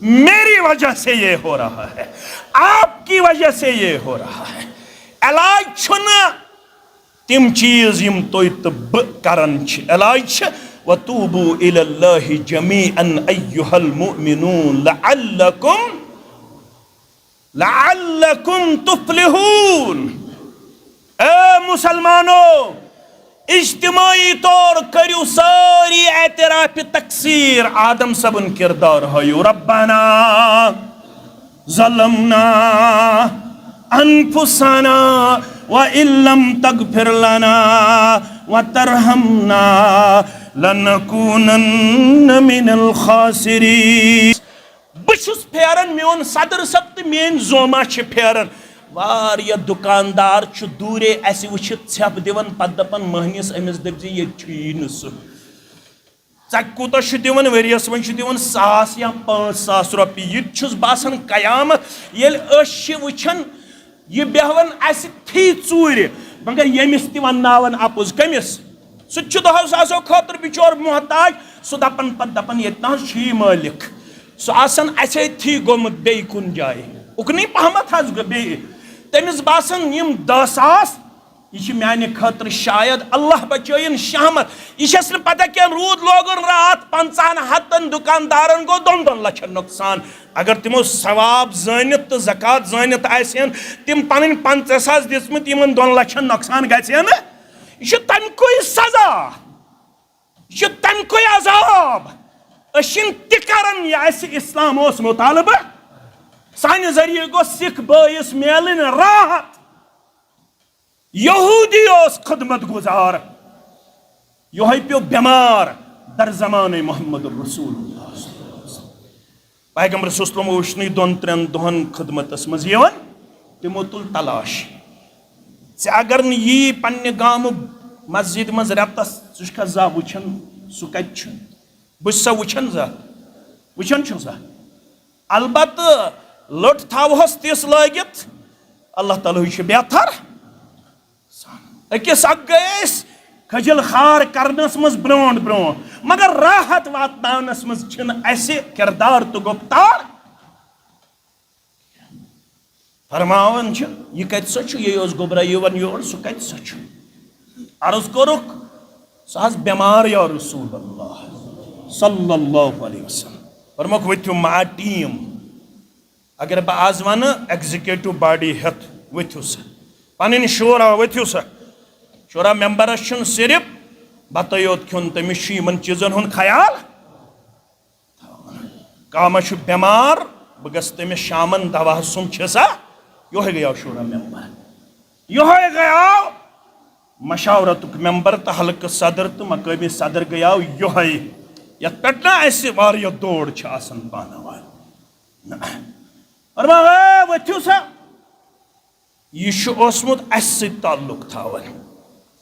میری وجہ سے یہ ہو رہا ہے، آپ کی وجہ سے یہ ہو رہا ہے۔ علاج چھنا تم چیز یم توی تو ب کرن چھ، علاج چھ وَتُوبُوا إِلَى اللَّهِ جَمِيعًا أَيُّهَا الْمُؤْمِنُونَ لَعَلَّكُمْ تُفْلِحُونَ۔ اے مسلمانو، اجتماعی طور کریو ساری اعتراف تقصیر، آدم صبن کردار ہائیو، ربنا ظلمنا انفسنا وَإِن لَمْ تَغْفِرْ لَنَا وَتَرْحَمْنَا لَنَكُونَنَّ مِنَ الْخَاسِرِينَ۔ بشس پھیرن میون صدر صب تو مین زوما چھ پھیرن، واریا دکاندار چھ دورے ایسی وچھت ژھپ دیون پتہ دپن مہنیس امس دپزِ یہ چھی نہ سہ ژکھ کوتاہ چھ دیون ؤریس من چھ دیون 1000 یا 5000 رۄپیہِ، یہ چھس باسان قیامت ییٚلہِ أسۍ چھِ وٕچھان یہ بیہون ایسے تھی ژوٗرِ مگر ییٚمِس تہِ ونناون اپُز، کٔمِس؟ سُہ تہِ چھُ دۄہو ساسو خٲطرٕ بِچور محتاج، سُہ دپن پتہٕ دپن ییٚتہِ نہ حظ چھُیی مٲلِک، سُہ آسان اَسے تھی گوٚمُت بیٚیہِ کُنہِ جایہِ اُکنٕے پہمتھ حظ بیٚیہِ، تٔمِس باسان یِم 10,000 یہ چھ میانہ خاطر شاید اللہ بچٲیِن شہمت، یہ چھس نہٕ پتہ کینٛہہ روٗد لوگُن رات 50 ہتن دکاندارن گوٚو 2 لچھن نۄقصان، اگر تمو ثواب زٲنِتھ تہٕ زکات زٲنِتھ آسن تم پنٕنۍ 50 ساس دِژمٕتۍ یمن 2 لچھن نۄقصان گژھِ نہٕ، یہ چھُ تمکُے سزا، یہ چھُ تمکُے عذاب۔ أسۍ چھِنہٕ تہِ کران یہِ اسہِ اسلام اوس مطالبہٕ، سانہِ ذریعہ گوٚو سکھ بٲیِس میلٕنۍ راحت۔ یہودی اوس خدمت گزار، یہوے پیو بیمار در زمانہ محمد الرسول اللہ، پیغمبر صلی اللہ علیہ وسلم وچھنٕے 2-3 دۄہن خدمتس منٛز یِوان، تِمو تُل تلاش ژےٚ اگر نہٕ یی پننہِ گامُک مسجد منٛز رٮ۪تس ژٕ چھُکھا زانٛہہ وٕچھان سُہ کتہِ چھُ؟ بہٕ چھُسا وٕچھان زانٛہہ؟ وٕچھان چھُسا؟ البتہ لٔٹ تھاوہوس تِژھ لٲگِتھ اللہ تعالیٰ ہٕے چھُ بہتر۔ أکِس اکھ گٔے أسۍ کھجل خار کرنس منٛز برونٛٹھ برونٛٹھ، مگر راحت واتناونس منٛز چھِنہٕ اَسہِ کردار تہٕ گُفتار۔ فرماوان چھِ یہِ کتہِ سا چھُ، یہِ اوس گوٚبرا یِوان یور، سُہ کتہِ سا چھُ؟ عرض کوٚرُکھ سُہ حظ بیمار یا رسول اللہ صلی اللہ علیہ وسلم۔ فرموکھ ؤتھِو ما ٹیٖم، اگر بہٕ آز ونہٕ ایگزیکٹو باڈی ہیتھ ؤتھِو سا، پنٕنۍ شورا ؤتھِو سا، شورا ممبرس چھُنہٕ صرف بتہٕ یوت کھیوٚن، تٔمِس چھُ یِمن چیٖزن ہُنٛد خیال کانٛہہ ما چھُ بیمار بہٕ گژھٕ تٔمِس شامن دوا سُم چھسا، یہوے گٔیاو شورا ممبر، یہوے گٔیاو مشاورتُک ممبر تہٕ حلقہٕ صدر تہٕ مقٲمی صدر گٔیاو یہوے، یتھ پٮ۪ٹھ نہ اَسہِ واریاہ دور چھِ آسان پانہٕ ؤنۍ۔ اے ؤتھِو سا، یہ چھُ اوسمُت اَسہِ سۭتۍ تعلق تھاوان،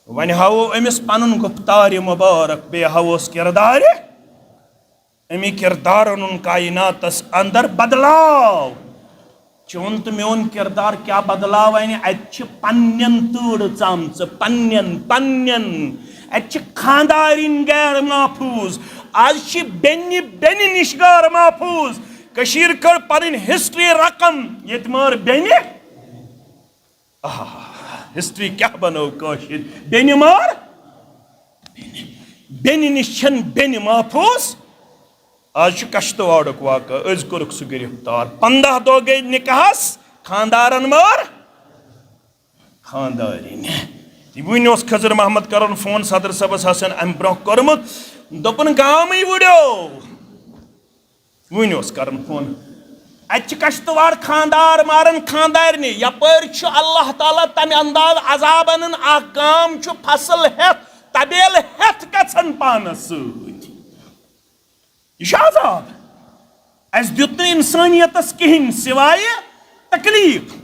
وۄنۍ ہاوو أمِس پنُن گُفتارِ مُبارک، بیٚیہِ ہاووس کِردارِ، اَمہِ کِردار اوٚنُن کایناتس اندر بدلاو۔ چون تہٕ میون کردار کیٛاہ بدلاو اَنہِ؟ اَتہِ چھِ پننٮ۪ن تۭرٕ ژامژٕ، پننٮ۪ن اَتہِ چھِ خاندارِنۍ غیر محفوٗظ، آز چھِ بیٚنہِ نِش غیر محفوٗظ۔ کٔشیٖر کٔر پنٕنۍ ہسٹری رقم، ییٚتہِ مٲر بیٚنہِ، ہسٹری کیٛاہ بنٲو کٲشِر، بیٚنہِ مٲر بیٚنہِ نِش چھنہٕ بیٚنہِ محفوٗظ۔ آز چھُ کشتواڑُک واقعہ، أزۍ کوٚرُکھ سُہ گرفتار، 15 دۄہ گٔے نِکاحس، خاندارن مٲر خاندارِنۍ۔ وُنہِ اوس خضر محمد کرن فون صدر صٲبس آسان امہِ برونٛہہ کوٚرمُت، دوٚپُن گامٕے وُڈیو، وُنہِ اوس کران فون، اتہِ چھِ کشتواڑ خاندار مارن خاندارنہِ، یپٲرۍ چھُ اللہ تعالیٰ تمہِ انداز عذاب انان، اکھ گام چھُ فصل ہیتھ طبیل ہیتھ گژھان پانس سۭتۍ، یہ چھُ عذاب۔ اسہِ دیُت نہٕ انسٲنیتس کہیٖنۍ سوایہِ تکلیٖف۔